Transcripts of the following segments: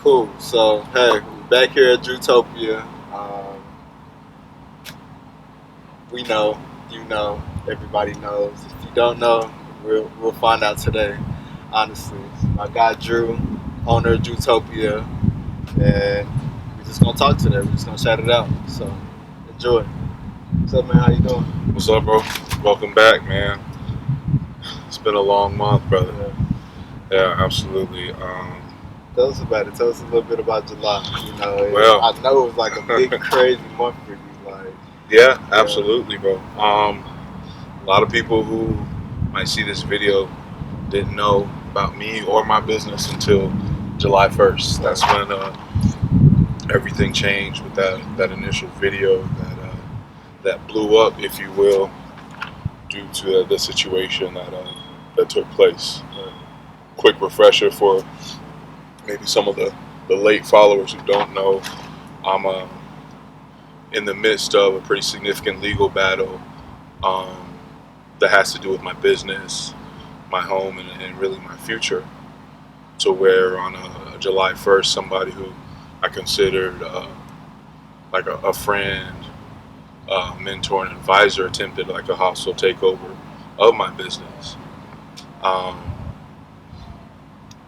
Cool. So, hey, we're back here at Drutopia. We know, you know, everybody knows. If you don't know, we'll find out today. Honestly, my guy Drew, owner of Drutopia, and we're just gonna talk today. We're just gonna chat it out. So, enjoy. What's up, man? How you doing? What's up, bro? Welcome back, man. It's been a long month, brother. Yeah. Yeah, absolutely. Tell us about it. Tell us a little bit about July. Well, I know it was like a big, crazy month for you. Like, yeah, yeah, absolutely, bro. A lot of people who might see this video didn't know about me or my business until July 1st. That's when everything changed with that initial video that blew up, if you will, due to the situation that took place. Quick refresher for maybe some of the late followers who don't know, I'm in the midst of a pretty significant legal battle um, that has to do with my business, my home, and really my future. To where on a July 1st, somebody who I considered like a friend, mentor, and advisor attempted like a hostile takeover of my business. Um,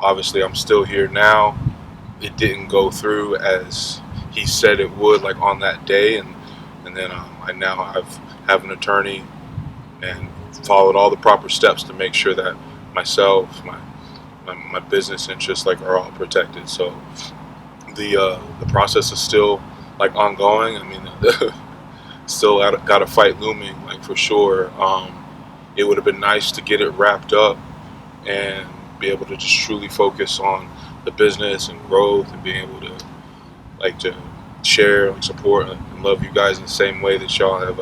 Obviously, I'm still here now. It didn't go through as he said it would, like on that day, and then I now have an attorney and followed all the proper steps to make sure that myself, my business interests, like, are all protected. So the process is still like ongoing. I mean, still got a fight looming, like, for sure. It would have been nice to get it wrapped up and be able to just truly focus on the business and growth and being able to, like, to share, like, support and love you guys in the same way that y'all have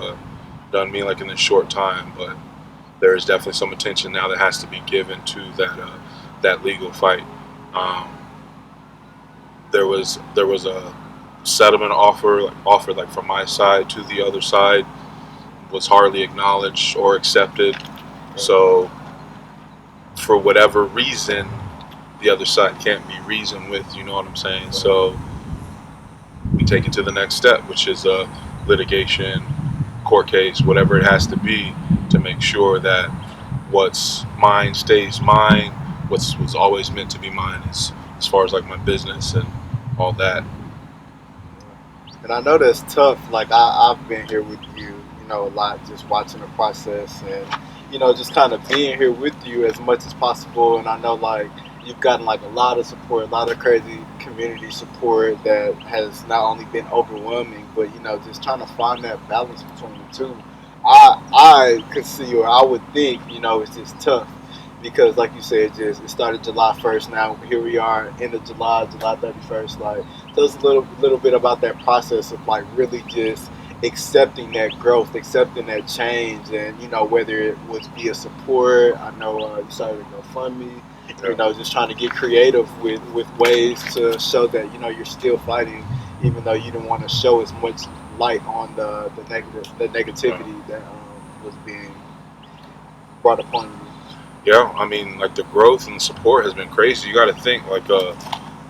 done me, like, in this short time. But there is definitely some attention now that has to be given to that legal fight. Um, there was a settlement offered, like, from my side to the other side, was hardly acknowledged or accepted. So for whatever reason, the other side can't be reasoned with. You know what I'm saying? So we take it to the next step, which is a litigation, court case, whatever it has to be, to make sure that what's mine stays mine. What's always meant to be mine is, as far as, like, my business and all that. and I know that's tough. Like I've been here with you, a lot, just watching the process, and just kind of being here with you as much as possible. And I know like you've gotten like a lot of support, a lot of crazy community support that has not only been overwhelming, but just trying to find that balance between the two. I could see, or I would think, it's just tough because, like you said, just it started July 1st. Now here we are, end of July, July 31st. Like, tell us a little bit about that process of like really just accepting that growth, accepting that change, and whether it was via support. I know you started a GoFundMe. Just trying to get creative with ways to show that you're still fighting, even though you didn't want to show as much light on the negativity that was being brought upon you. Yeah, I mean, like, the growth and the support has been crazy. You got to think, like,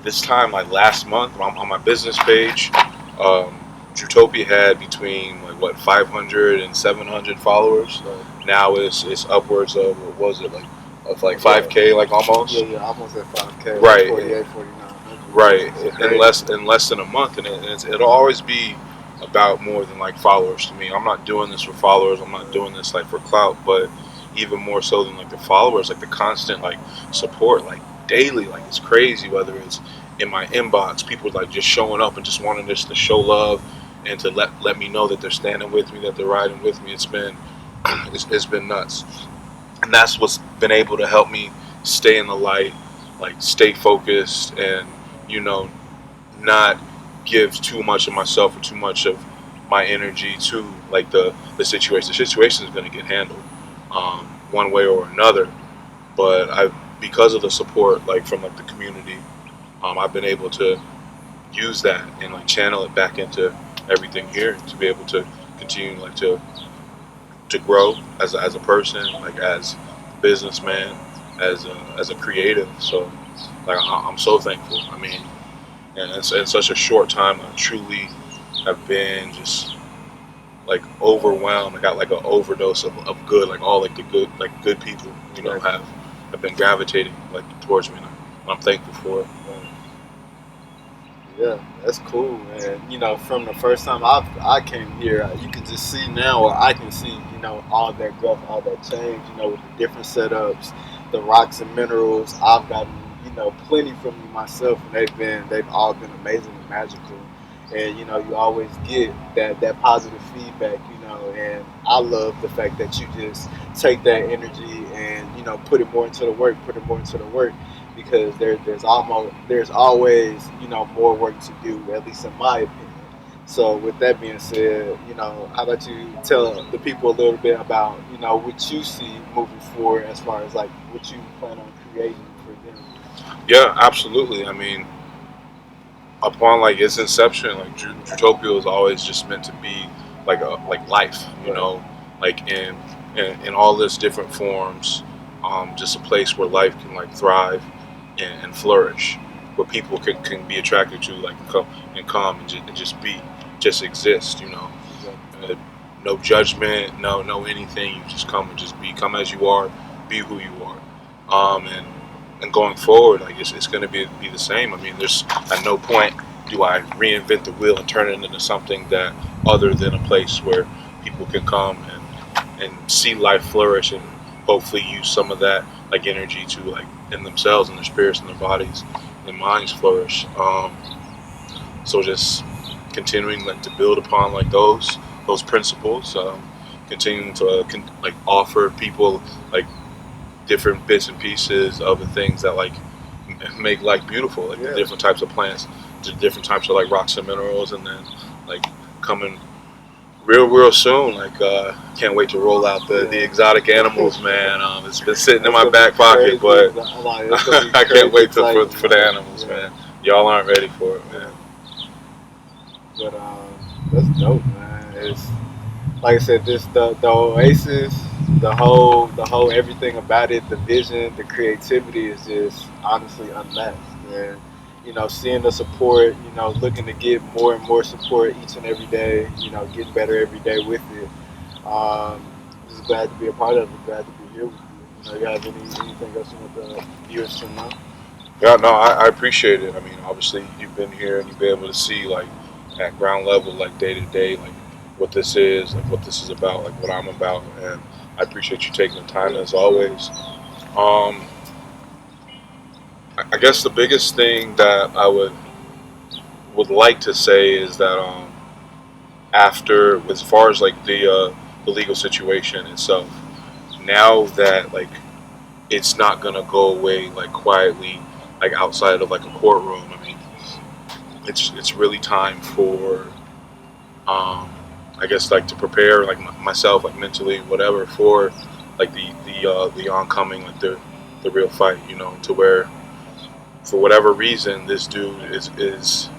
this time, like, last month, on my business page, um, Drutopia had between, like, what, 500 and 700 followers. Now it's upwards of, what was it, like, of like 5K, like, almost. Yeah, almost at 5K, like Right, 48, 4900. right. It's In less than a month, and it'll always be about more than, like, followers to me. I'm not doing this for followers. I'm not doing this, like, for clout, but even more so than, like, the followers, like, the constant, like, support, like, daily, like, it's crazy. Whether it's in my inbox, people, like, just showing up and just wanting just to show love and to let me know that they're standing with me, that they're riding with me. It's been it's been nuts, and that's what's been able to help me stay in the light, like, stay focused, and, you know not give too much of myself or too much of my energy to, like, the situation. The situation is going to get handled, one way or another. But I, because of the support, like, from, like, the community, I've been able to use that and, like, channel it back into everything here to be able to continue, like, to grow as a person, like, as a businessman, as a creative. So, like, I'm so thankful. I mean, and in such a short time, I truly have been just like overwhelmed. I got like an overdose of good, like all like the good, like good people, Right. have been gravitating like towards me, and I'm thankful for it. Right. Yeah, that's cool, man. From the first time I came here, you can just see now, or I can see, all that growth, all that change. With the different setups, the rocks and minerals. I've gotten, plenty from you myself, and they've all been amazing and magical. And you always get that positive feedback. And I love the fact that you just take that energy and put it more into the work, put it more into the work because there's always more work to do, at least in my opinion. So with that being said, how about you tell the people a little bit about what you see moving forward as far as like what you plan on creating for them. Yeah, absolutely. I mean, upon like its inception, like Drutopia was always just meant to be like a like life, Right. like in all its different forms, just a place where life can like thrive and flourish, where people can be attracted to like come and just be, just exist, Exactly. uh, no judgment, no anything. You just come and just be, come as you are, be who you are, and going forward, like it's going to be the same. I mean, there's at no point do I reinvent the wheel and turn it into something that other than a place where people can come and see life flourish and hopefully use some of that like energy to like in themselves and their spirits and their bodies and minds flourish. So just continuing like to build upon like those principles, continuing to like offer people like different bits and pieces of the things that like make life beautiful, like the Yeah. different types of plants, the different types of like rocks and minerals, and then like coming real soon. Like can't wait to roll out the Yeah. exotic animals, man. It's been sitting in It's my gonna be back pocket, crazy. but It's gonna be I can't crazy wait exciting, for the man. animals, Yeah. man. Y'all aren't ready for it, man. Yeah. But that's dope, man. It's like I said, this the Oasis, the whole everything about it, the vision, the creativity is just honestly unmatched. And seeing the support, looking to get more and more support each and every day, getting better every day with it. Just glad to be a part of it. Glad to be here with you. You have anything else you want the viewers to know? Yeah, no, I appreciate it. I mean, obviously, you've been here and you've been able to see, like, at ground level, like, day to day, like, what this is, like, what this is about, like, what I'm about. And I appreciate you taking the time, Yeah, as for sure. always. Um, I guess the biggest thing that I would like to say is that after, as far as, like, the legal situation itself, now that, like, it's not going to go away, like, quietly, like, outside of, like, a courtroom, I mean, it's really time for um, I guess like to prepare like myself like mentally whatever for like the oncoming like the real fight, to where for whatever reason this dude is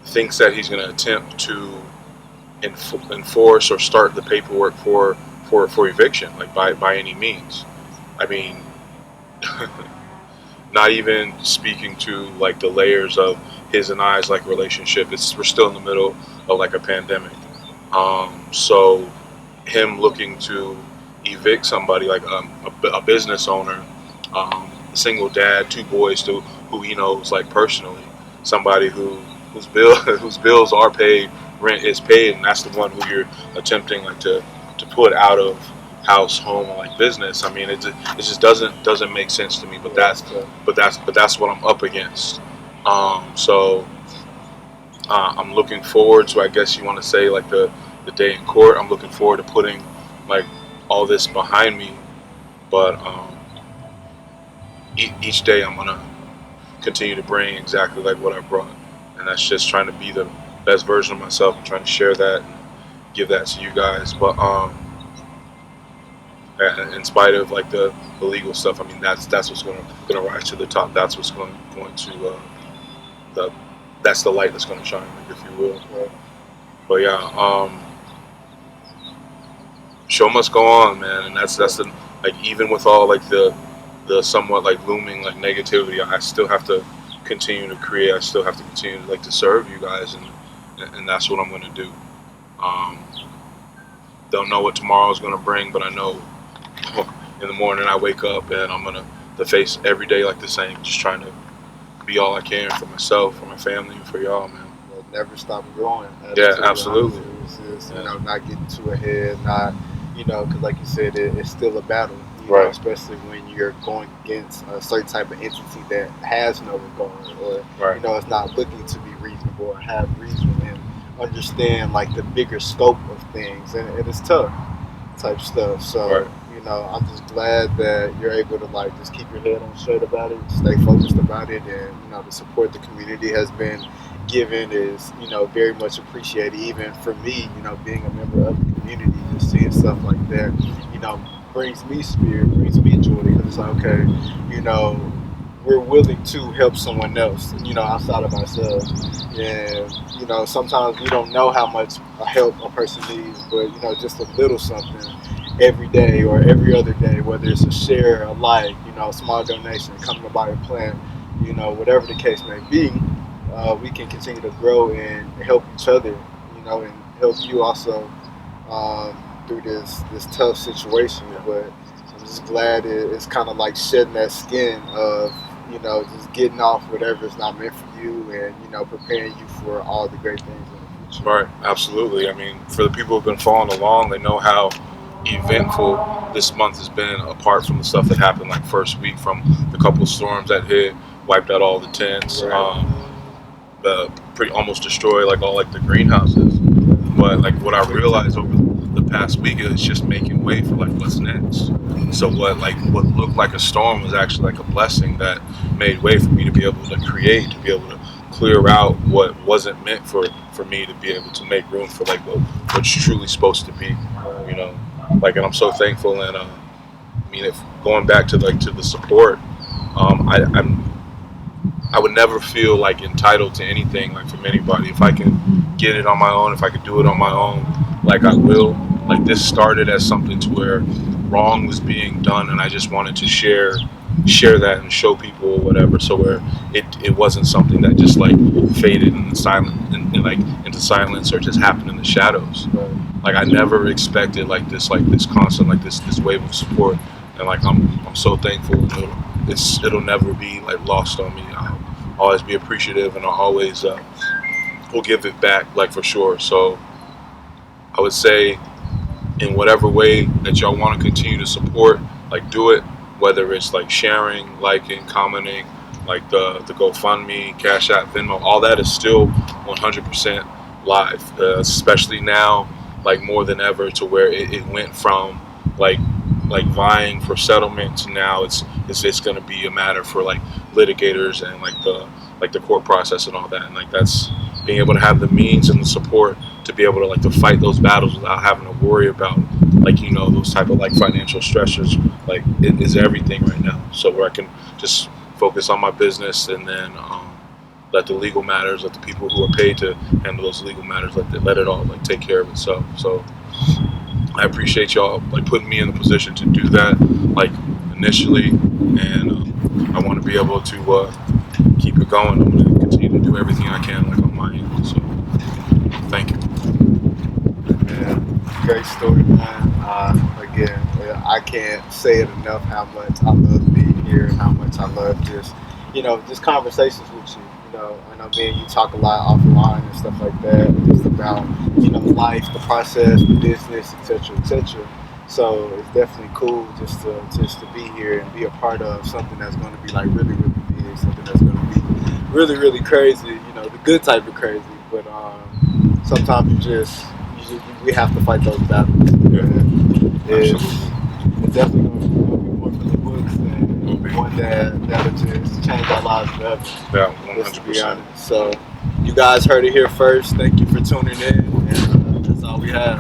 thinks that he's going to attempt to enforce or start the paperwork for eviction like by any means. I mean, not even speaking to like the layers of his and I's like relationship. It's We're still in the middle of like a pandemic. So him looking to evict somebody like a business owner, a single dad, two boys to who he knows like personally, somebody whose bill whose bills are paid, rent is paid, and that's the one who you're attempting like to put out of house, home, or like business. I mean, it just doesn't make sense to me. But Yeah, it's tough. that's what I'm up against. So I'm looking forward to, I guess you want to say, like the day in court. I'm looking forward to putting like all this behind me. But each day I'm gonna continue to bring exactly like what I brought, and that's just trying to be the best version of myself. I'm trying to share that and give that to you guys. But in spite of like the legal stuff, I mean that's what's gonna rise to the top. That's what's going to the that's the light that's gonna shine, like, if you will. Right. But yeah, show must go on, man, and Yeah. that's the like even with all like the somewhat like looming like negativity, I still have to continue to create. I still have to continue to like to serve you guys, and that's what I'm going to do. Um, don't know what tomorrow is going to bring, but I know in the morning I wake up and I'm going to face every day like the same, just trying to be all I can for myself, for my family, and for y'all, man. Well, never stop growing. Yeah, To be honest, absolutely. it's just, Yeah. not getting too ahead, not, because like you said, it's still a battle. Right. Especially when you're going against a certain type of entity that has no regard, or Right. it's not looking to be reasonable or have reason and understand like the bigger scope of things, and it's tough type stuff. So, Right. I'm just glad that you're able to like just keep your head on straight about it, stay focused about it, and the support the community has been given is very much appreciated. Even for me, being a member of the community, just seeing stuff like that, brings me spirit, brings me joy because it's like okay, you know. We're willing to help someone else, outside of ourselves. And, sometimes we don't know how much help a person needs, but, just a little something every day or every other day, whether it's a share, a like, a small donation, coming to buy a plant, whatever the case may be, we can continue to grow and help each other, and help you also through this tough situation. But I'm just glad it's kind of like shedding that skin of, just getting off whatever is not meant for you and, preparing you for all the great things in the future. Right, absolutely. I mean, for the people who've been following along, they know how eventful this month has been. Apart from the stuff that happened like first week, from the couple storms that hit, wiped out all the tents, Right. the pretty almost destroyed like all like the greenhouses. But like what I realized over the past week is just making way for like what's next. So what looked like a storm was actually like a blessing that made way for me to be able to create, to be able to clear out what wasn't meant for me to be able to make room for like what's truly supposed to be, you know. Like, and I'm so thankful. And I mean, if going back to like to the support, I would never feel like entitled to anything like from anybody. If I can get it on my own, if I could do it on my own, like I will. Like this started as something to where wrong was being done, and I just wanted to share that and show people or whatever. So where it wasn't something that just like faded in the silence and like into silence or just happened in the shadows. Like I never expected like this constant like this wave of support, and like I'm so thankful. And it'll never be like lost on me. I'll always be appreciative, and I'll always will give it back like for sure. So I would say in whatever way that y'all want to continue to support, like do it. Whether it's like sharing, liking, commenting, like the GoFundMe, Cash App, Venmo, all that is still 100% live. Especially now, like more than ever, to where it went from like vying for settlement to now it's going to be a matter for like litigators and like the court process and all that. And like that's being able to have the means and the support to be able to like to fight those battles without having to worry about like those type of like financial stressors. Like it is everything right now. So where I can just focus on my business and then let the legal matters, let the people who are paid to handle those legal matters, let it all like take care of itself. So I appreciate y'all like putting me in the position to do that like initially, and I want to be able to keep it going. I'm going to continue to do everything I can like on my end. So thank you. Yeah, great story, man. Again, I can't say it enough how much I love being here and how much I love just conversations with you. I know me and you talk a lot offline and stuff like that, just about life, the process, the business, etc., etc. So it's definitely cool just to be here and be a part of something that's going to be like really really big, something that's going to be really really crazy. The good type of crazy, but sometimes we have to fight those battles. Yeah, It's, absolutely. it's definitely going to be more for the books and one that'll just change our lives forever. Yeah, Just to be 100%. honest. So you guys heard it here first. Thank you for tuning in, and that's all we have.